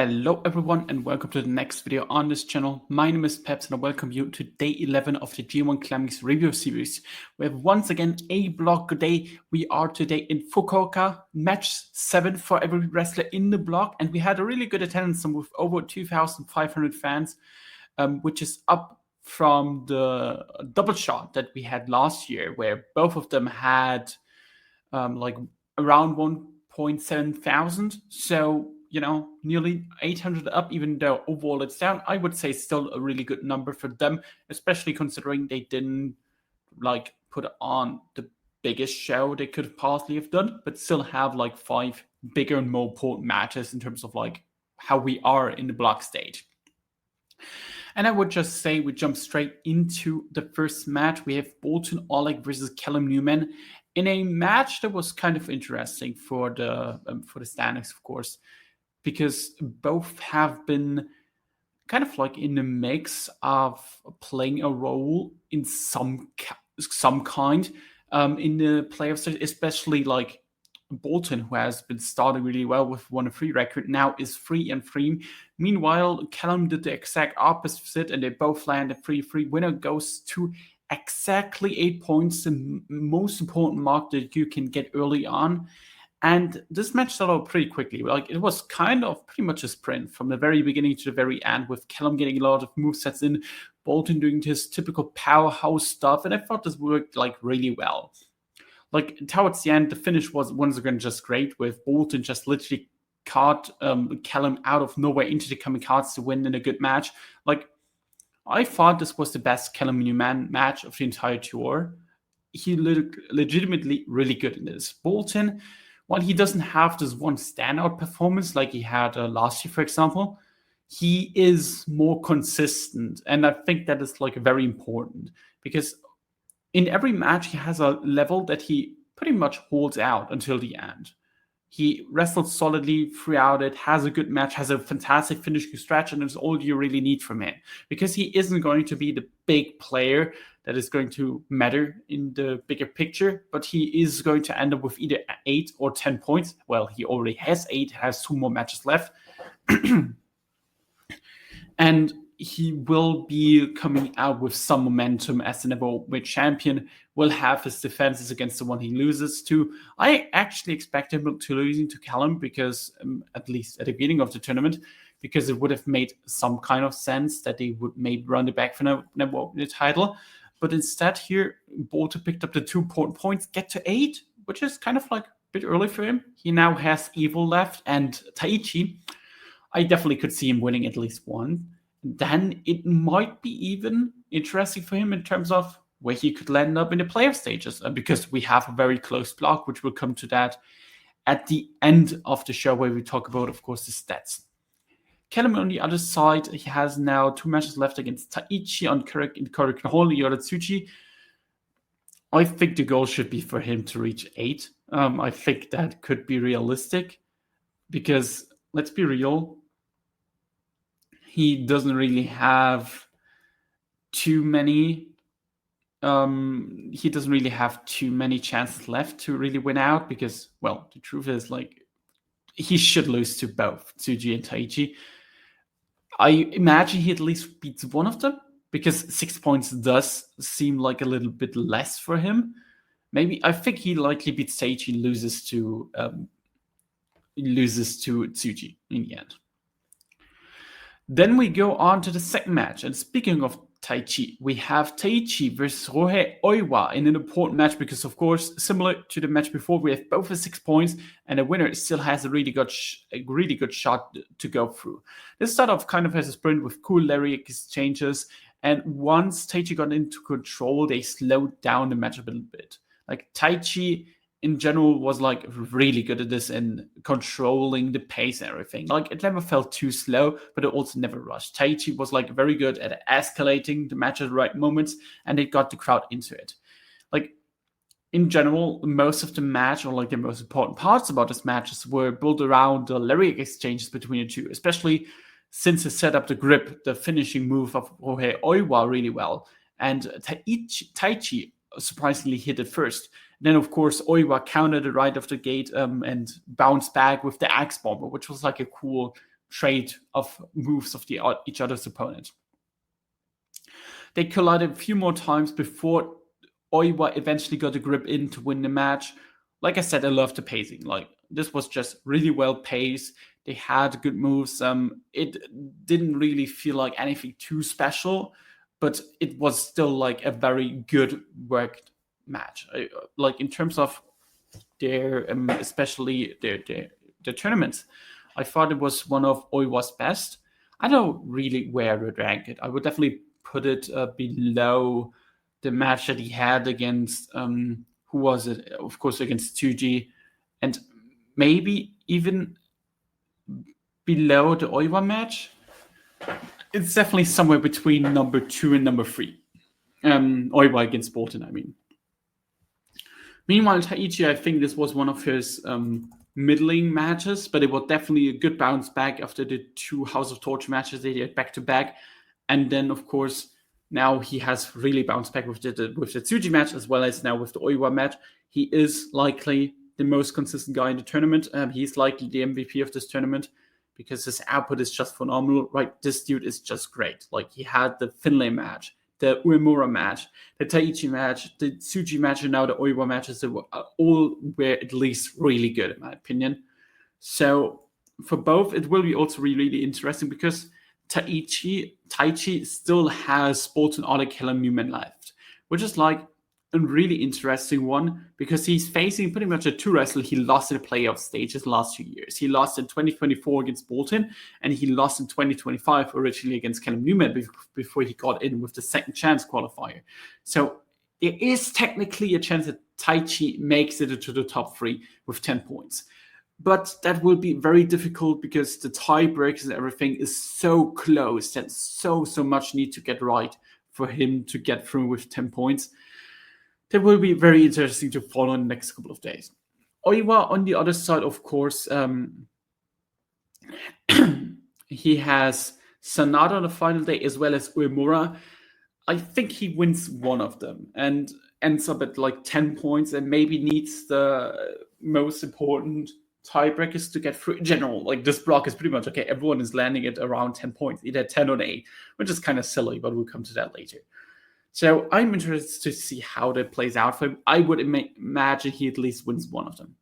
Hello everyone and welcome to the next video on this channel. My name is Peps and I welcome you to day 11 of the G1 Climax review series. We have once again a block day. We are today in Fukuoka, match 7 for every wrestler in the block, and we had a really good attendance with over 2,500 fans, which is up from the double shot that we had last year, where both of them had like around 1.7 thousand. So nearly 800 up, even though overall it's down. I would say still a really good number for them, especially considering they didn't put on the biggest show they could possibly have done, but still have 5 bigger and more important matches in terms of how we are in the block stage. And I would just say we jump straight into the first match. We have Bolton Oleg versus Kellum Newman in a match that was kind of interesting for the standings, of course, because both have been kind of in the mix of playing a role in some kind in the playoffs, especially Bolton, who has been starting really well with 1-3 record, now is 3-3. Meanwhile, Kellum did the exact opposite, and they both land a 3-3. Winner goes to exactly 8 points, the most important mark that you can get early on. And this match started out pretty quickly. It was kind of pretty much a sprint from the very beginning to the very end, with Kellum getting a lot of movesets in, Bolton doing his typical powerhouse stuff, and I thought this worked really well. Towards the end, the finish was once again just great, with Bolton just literally caught Kellum out of nowhere into the kamikaze to win in a good match. I thought this was the best Kellum Newman match of the entire tour. He legitimately really good in this. Bolton, while he doesn't have this one standout performance like he had last year, for example, he is more consistent. And I think that is very important, because in every match he has a level that he pretty much holds out until the end. He wrestled solidly throughout it, has a good match, has a fantastic finishing stretch, and it's all you really need from him. Because he isn't going to be the big player that is going to matter in the bigger picture, but he is going to end up with either 8 or 10 points. Well, he already has 8, has 2 more matches left. And he will be coming out with some momentum as the never-weight champion, will have his defenses against the one he loses to. I actually expect him to losing to Kellum, because at least at the beginning of the tournament, because it would have made some kind of sense that they would maybe run it back for the title. But instead here, Bolton picked up the 2 points, get to 8, which is kind of a bit early for him. He now has Evil left and Tai Chi. I definitely could see him winning at least one. Then it might be even interesting for him in terms of where he could land up in the playoff stages, because we have a very close block, which will come to that at the end of the show, where we talk about, of course, the stats. Kellum on the other side, he has now 2 matches left against Tai Chi on Yota Tsuji. I think the goal should be for him to reach 8. I think that could be realistic, because let's be real, he doesn't really have too many chances left to really win out, because, well, the truth is he should lose to both Tsuji and Tai Chi. I imagine he at least beats one of them, because 6 points does seem a little bit less for him. Maybe I think he likely beats Tai Chi, loses to Tsuji in the end. Then we go on to the second match, and speaking of Tai Chi, we have Tai Chi versus Ryohei Oiwa in an important match, because, of course, similar to the match before, we have both with 6 points, and the winner still has a really good shot to go through. This started off kind of as a sprint with cool lariat exchanges, and once Tai Chi got into control, they slowed down the match a little bit. Tai Chi in general was really good at this and controlling the pace and everything. It never felt too slow, but it also never rushed. Tai Chi was very good at escalating the match at the right moments, and it got the crowd into it. In general, most of the match, or the most important parts about this matches, were built around the lariat exchanges between the two, especially since it set up the grip, the finishing move of Ryohei Oiwa really well. And Tai Chi surprisingly hit it first. Then, of course, Oiwa countered it right off the gate and bounced back with the axe bomber, which was a cool trade of moves of each other's opponent. They collided a few more times before Oiwa eventually got a grip in to win the match. Like I said, I love the pacing. Like, this was just really well paced. They had good moves. It didn't really feel like anything too special, but it was still like a very good worked match. Like, in terms of their, especially their tournaments, I thought it was one of Oiwa's best. I don't really where I would rank it. I would definitely put it below the match that he had against who was it? Of course, against Tsuji, and maybe even below the Oiwa match. It's definitely somewhere between number 2 and number 3. Oiwa against Bolton, I mean. Meanwhile, Tai Chi, I think this was one of his middling matches, but it was definitely a good bounce back after the 2 House of Torture matches they did back to back. And then, of course, now he has really bounced back with the Tsuji match, as well as now with the Oiwa match. He is likely the most consistent guy in the tournament. He's likely the MVP of this tournament because his output is just phenomenal. Right, this dude is just great. Like, he had the Finlay match, the Yumura match, the Tai Chi match, the Tsuji match, and now the Oiwa matches. They were all were at least really good, in my opinion. So for both, it will be also really, really interesting because Tai Chi still has Bolton, Oleg, Kellum, Newman left, which is like a really interesting one because he's facing pretty much a 2 wrestle he lost in the playoff stages the last 2 years. He lost in 2024 against Bolton, and he lost in 2025 originally against Kellum Newman before he got in with the second chance qualifier. So there is technically a chance that Tai Chi makes it into the top 3 with 10 points. But that will be very difficult because the tiebreakers and everything is so close that so much need to get right for him to get through with 10 points. That will be very interesting to follow in the next couple of days. Oiwa, on the other side, of course, he has Sanada on the final day as well as Yumura. I think he wins one of them and ends up at like 10 points and maybe needs the most important tiebreakers to get through. In general, like, this block is pretty much okay. Everyone is landing at around 10 points, either 10 or 8, which is kind of silly, but we'll come to that later. So I'm interested to see how that plays out for him. I would imagine he at least wins one of them.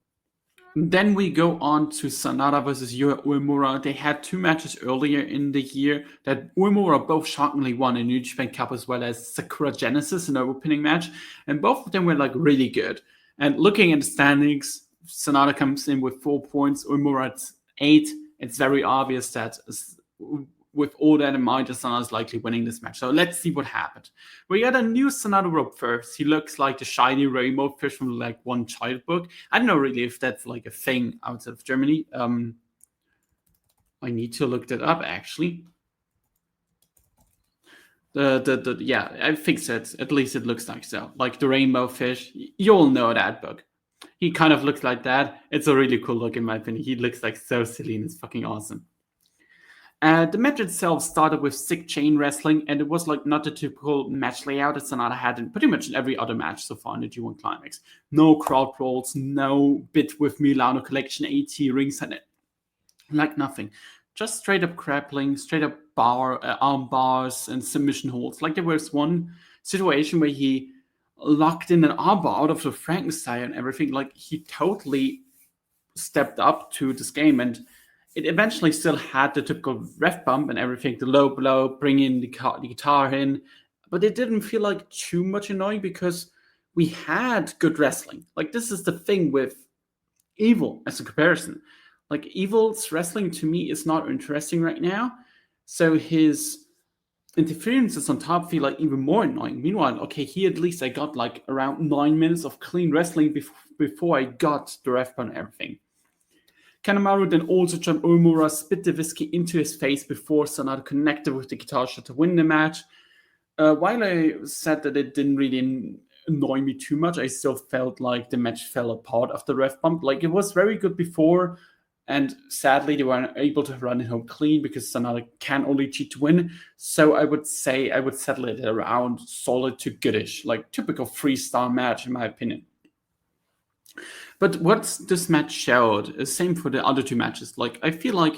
Then we go on to Sanada versus Yumura. They had 2 matches earlier in the year that Yumura both shockingly won in New Japan Cup as well as Sakura Genesis in their opening match. And both of them were like really good. And looking at the standings, Sanada comes in with 4 points, Yumura at 8. It's very obvious that with all that in mind, Sanada is likely winning this match. So let's see what happened. We got a new Sanada rope first. He looks like the shiny rainbow fish from like One Child book. I don't know really if that's like a thing outside of Germany. I need to look that up actually. Yeah, I think so. At least it looks like so. Like the rainbow fish. You all know that book. He kind of looks like that. It's a really cool look in my opinion. He looks like so silly and it's fucking awesome. The match itself started with sick chain wrestling, and it was like not the typical match layout that Sanada had in pretty much every other match so far in the G1 Climax. No crowd brawls, no bit with Milano Collection AT rings and it. Like nothing. Just straight up grappling, straight up arm bars and submission holds. Like there was one situation where he locked in an armbar out of the Frankenstein and everything. Like he totally stepped up to this game, and it eventually still had the typical ref bump and everything, the low blow, bring in the guitar in, but it didn't feel like too much annoying because we had good wrestling. Like this is the thing with Evil as a comparison. Like Evil's wrestling to me is not interesting right now, so his interferences on top feel like even more annoying. Meanwhile, okay, here at least I got like around 9 minutes of clean wrestling before I got the ref bump and everything. Kanemaru then also jumped Yumura, spit the whiskey into his face before Sanada connected with the guitar shot to win the match. While I said that it didn't really annoy me too much, I still felt like the match fell apart after the ref bump. Like it was very good before, and sadly they weren't able to run it home clean because Sanada can only cheat to win. So I would say I would settle it around solid to goodish, like typical 3-star match in my opinion. But what this match showed is same for the other 2 matches. Like I feel like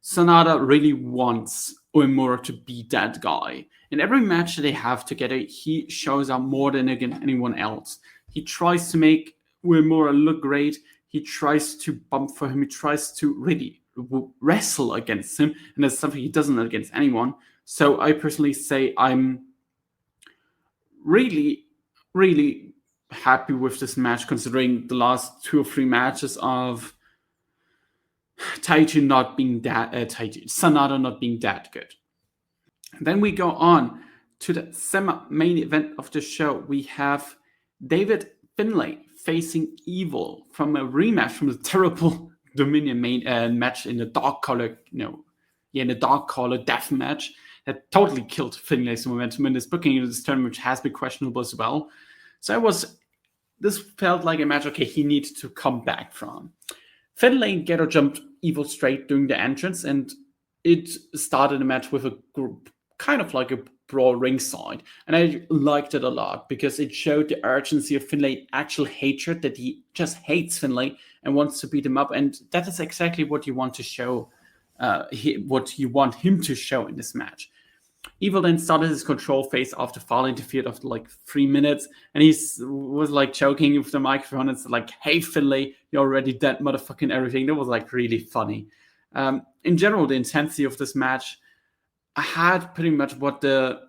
Sanada really wants Yumura to be that guy. In every match that they have together, he shows up more than against anyone else. He tries to make Yumura look great. He tries to bump for him. He tries to really wrestle against him, and that's something he doesn't against anyone. So I personally say I'm really, really happy with this match, considering the last 2 or 3 matches of Tai Chi not being that Sanada not being that good. Then we go on to the semi-main event of the show. We have David Finlay facing Evil from a rematch from the terrible Dominion main match in the dog collar, in the dog collar death match that totally killed Finlay's momentum in this booking in this tournament, which has been questionable as well. So this felt like a match, okay, he needs to come back from. Finlay ghetto jumped Evil straight during the entrance, and it started a match with a group, kind of like a brawl ringside. And I liked it a lot because it showed the urgency of Finlay, actual hatred that he just hates Finlay and wants to beat him up. And that is exactly what you want to show, what you want him to show in this match. Evil then started his control phase after Fale interfered after like 3 minutes, and he was like choking with the microphone. It's like, "Hey Finlay, you're already dead, motherfucking everything." That was like really funny. In general, the intensity of this match had pretty much what the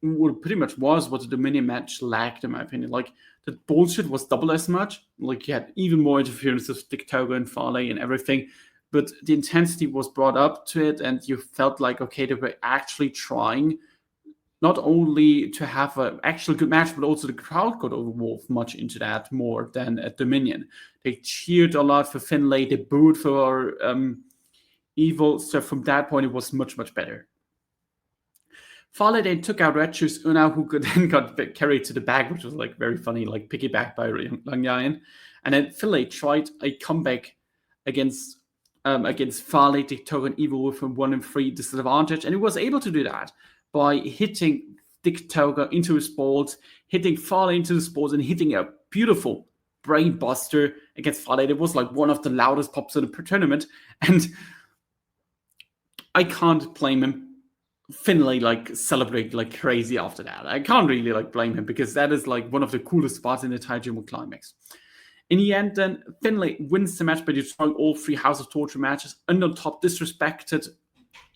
Dominion match lacked, in my opinion. Like, the bullshit was double as much. Like, you had even more interference with Dick Togo and Fale and everything. But the intensity was brought up to it, and you felt like, okay, they were actually trying not only to have an actual good match, but also the crowd got involved much into that more than at Dominion. They cheered a lot for Finlay, they booed for Evil, so from that point, it was much, much better. Fale then took out Red Shoes Una, who then got carried to the back, which was like very funny, like piggybacked by Lang Yan. And then Finlay tried a comeback against Fale, Dick Togo, and Evil with a 1-3 disadvantage, and he was able to do that by hitting Dick Togo into his balls, hitting Fale into his balls, and hitting a beautiful brain buster against Fale. It was like one of the loudest pops in the tournament, and I can't blame him. Finlay like celebrated like crazy after that. I can't really like blame him because that is like one of the coolest spots in the G1 Climax. In the end, then, Finlay wins the match by destroying all 3 House of Torture matches, and on top disrespected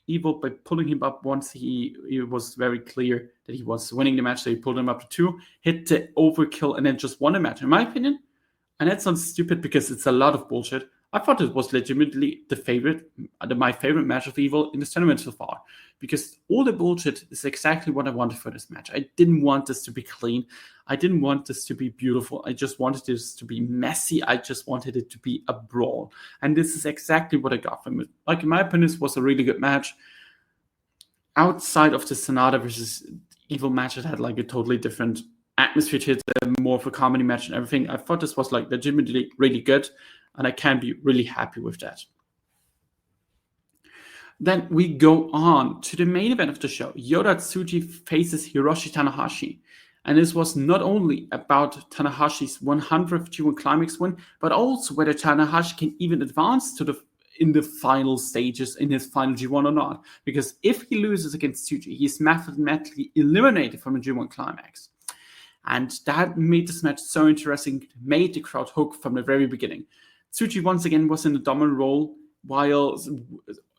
Evil by pulling him up once he was very clear that he was winning the match, so he pulled him up to 2, hit the overkill, and then just won the match. In my opinion, and that sounds stupid because it's a lot of bullshit, I thought it was legitimately my favorite match of Evil in this tournament so far, because all the bullshit is exactly what I wanted for this match. I didn't want this to be clean. I didn't want this to be beautiful. I just wanted this to be messy. I just wanted it to be a brawl. And this is exactly what I got from it. Like, in my opinion, this was a really good match. Outside of the Sanada versus Evil match, it had like a totally different atmosphere to it, more of a comedy match and everything. I thought this was like legitimately really good, and I can be really happy with that. Then we go on to the main event of the show. Yota Tsuji faces Hiroshi Tanahashi. And this was not only about Tanahashi's 100th G1 Climax win, but also whether Tanahashi can even advance in the final stages in his final G1 or not. Because if he loses against Tsuji, he's mathematically eliminated from the G1 Climax. And that made this match so interesting, made the crowd hook from the very beginning. Tsuji once again was in the dominant role, while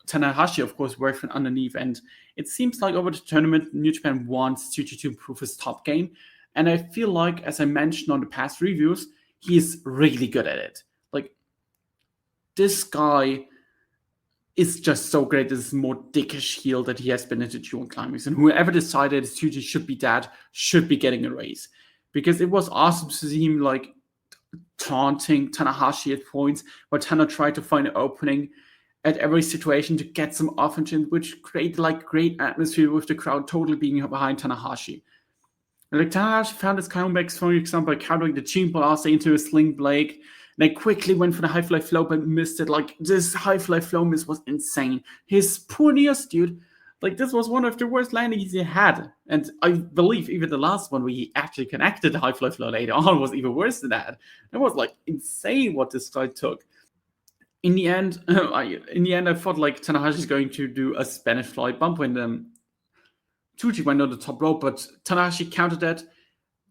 Tanahashi, of course, worked from underneath. And it seems like over the tournament, New Japan wants Tsuji to improve his top game. And I feel like, as I mentioned on the past reviews, he's really good at it. Like, this guy is just so great. This is more dickish heel that he has been into G1 Climax. And whoever decided Tsuji should be that should be getting a raise. Because it was awesome to see him, like, taunting Tanahashi at points where Tana tried to find an opening at every situation to get some offense, which created like great atmosphere with the crowd totally being behind Tanahashi. And like, Tanahashi found his comebacks, for example, by countering the Chin Blast into a Sling Blade. And then quickly went for the High Fly Flow but missed it. Like, this High Fly Flow miss was insane. His poor knees, dude. Like, this was one of the worst landings he had. And I believe even the last one where he actually connected the High Fly Flow later on was even worse than that. That was like insane what this guy took. in the end, I thought like Tanahashi is going to do a Spanish fly bump when Tsuji went on the top rope, but Tanahashi countered that.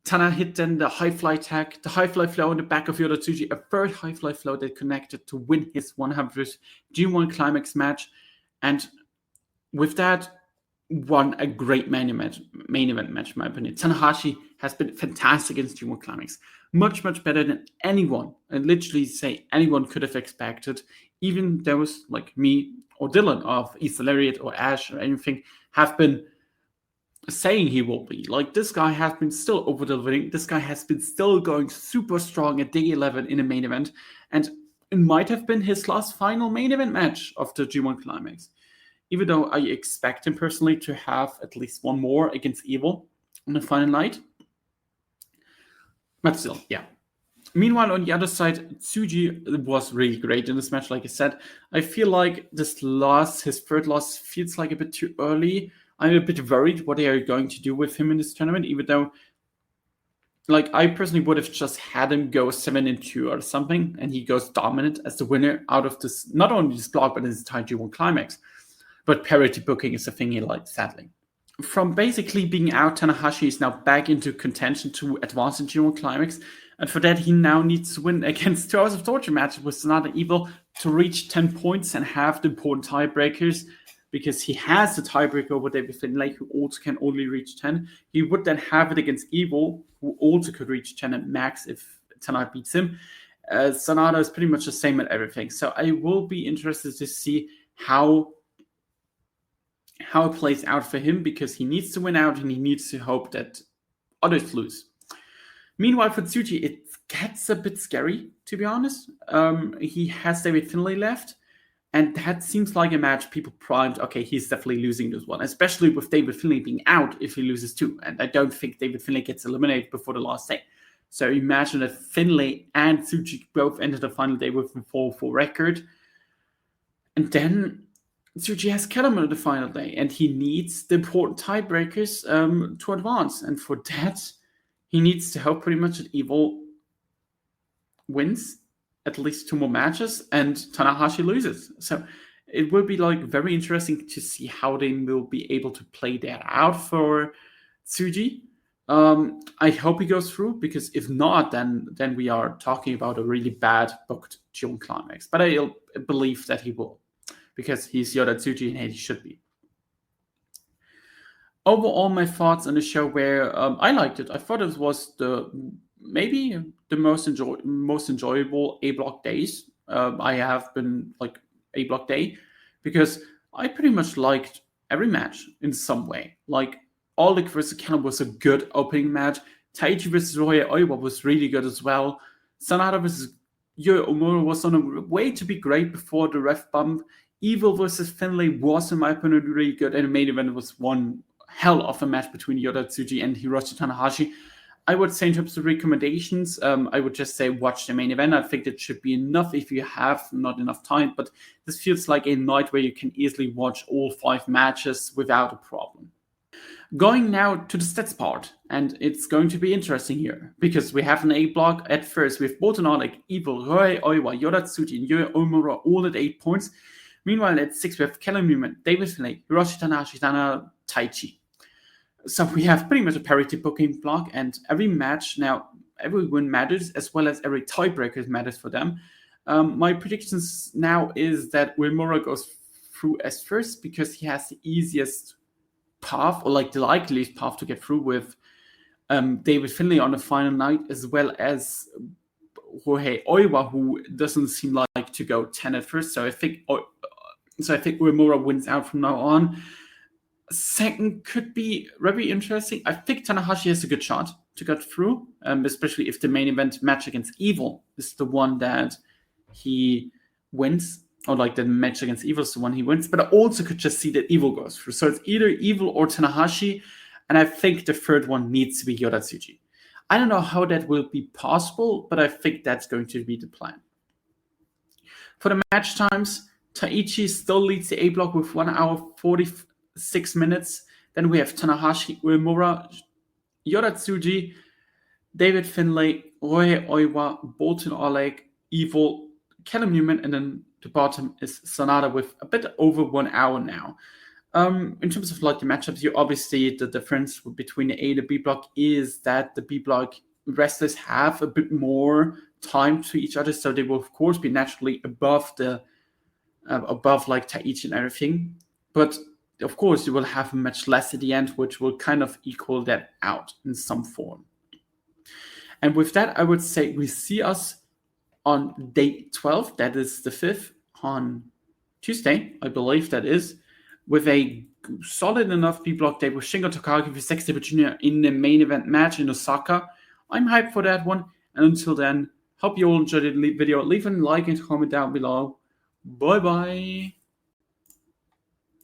Tana hit then the high fly tag, the high fly flow in the back of Yota Tsuji, a third high fly flow that connected to win his 100th G1 Climax match. And with that, won a great main event match, in my opinion. Tanahashi has been fantastic against G1 Climax. Much, much better than anyone, and literally say anyone could have expected. Even those like me or Dylan of East Lariat or Ash or anything have been saying he will be. Like, this guy has been still over-delivering. This guy has been still going super strong at day 11 in a main event. And it might have been his last final main event match of the G1 Climax. Even though I expect him personally to have at least one more against Evil on the final night. But still, yeah. Meanwhile, on the other side, Tsuji was really great in this match, like I said. I feel like this loss, his third loss, feels like a bit too early. I'm a bit worried what they are going to do with him in this tournament, even though, like, I personally would have just had him go 7-2 or something, and he goes dominant as the winner out of this, not only this block, but this entire G1 Climax. But parity booking is a thing he likes, sadly. From basically being out, Tanahashi is now back into contention to advance in G1 Climax, and for that he now needs to win against 2 Hours of Torture match with Satada Evil to reach 10 points and have the important tiebreakers, because he has the tiebreaker over David Finlay, who also can only reach 10. He would then have it against Evil, who also could reach 10 at max if Tanahashi beats him. Sanada is pretty much the same at everything. So I will be interested to see how it plays out for him, because he needs to win out and he needs to hope that others lose. Meanwhile, for Tsuji, it gets a bit scary, to be honest. He has David Finlay left. And that seems like a match people primed, okay, he's definitely losing this one, especially with David Finlay being out if he loses too. And I don't think David Finlay gets eliminated before the last day. So imagine that Finlay and Tsuji both enter the final day with a 4-4 record. And then Tsuji has Kellum on the final day, and he needs the important tiebreakers to advance. And for that, he needs to hope pretty much that Evil wins at least 2 more matches and Tanahashi loses. So it will be like very interesting to see how they will be able to play that out for Tsuji. I hope he goes through, because if not, then we are talking about a really bad booked G1 Climax. But I believe that he will, because he's Yota Tsuji and he should be. Overall, my thoughts on the show were, I liked it. I thought it was maybe the most enjoyable A-block days I have been, like, A-block day, because I pretty much liked every match in some way. Like, Oleg vs. Kellum was a good opening match. Tai Chi vs. Oiwa was really good as well. Satada vs. Yumura was on a way to be great before the ref bump. Evil vs. Finlay was, in my opinion, really good, and the main event was one hell of a match between Yota Tsuji and Hiroshi Tanahashi. I would say in terms of recommendations, I would just say watch the main event. I think that should be enough if you have not enough time, but this feels like a night where you can easily watch all 5 matches without a problem. Going now to the stats part, and it's going to be interesting here, because we have an A block at first with Bolton, Oleg, Evil, Ryohei Oiwa, Yota Tsuji, and Yumura all at 8 points. Meanwhile, at 6 we have Kellum, Newman, David Finlay, Hiroshi Tanahashi, Tai Chi. So we have pretty much a parity booking block, and every match now, every win matters, as well as every tiebreaker matters for them. My predictions now is that Yumura goes through as first, because he has the easiest path, or like the likeliest path to get through with David Finlay on the final night, as well as Ryohei Oiwa, who doesn't seem like to go 10 at first. So I think Yumura wins out from now on. Second could be very interesting. I think Tanahashi has a good shot to get through, especially if the main event match against Evil is the one that he wins, or like the match against Evil is the one he wins. But I also could just see that Evil goes through. So it's either Evil or Tanahashi, and I think the third one needs to be Yota Tsuji. I don't know how that will be possible, but I think that's going to be the plan. For the match times, Tai Chi still leads the A block with 1 hour 46 minutes. Then we have Tanahashi, Yumura, Yota Tsuji, David Finlay, Ryohei Oiwa, Bolton, Oleg, Evil, Kellum, Newman, and then The bottom is Satada with a bit over 1 hour now. In terms of like the matchups, you obviously the difference between the A and the B block is that the B block wrestlers have a bit more time to each other, so they will of course be naturally above like Tai Chi and everything. But of course, you will have much less at the end, which will kind of equal that out in some form. And with that, I would say we see us on day 12, that is the 5th, on Tuesday, I believe that is, with a solid enough B block day with Shingo Takagi v. Zack Sabre Jr. in the main event match in Osaka. I'm hyped for that one. And until then, hope you all enjoyed the video. Leave a like and comment down below. Bye bye.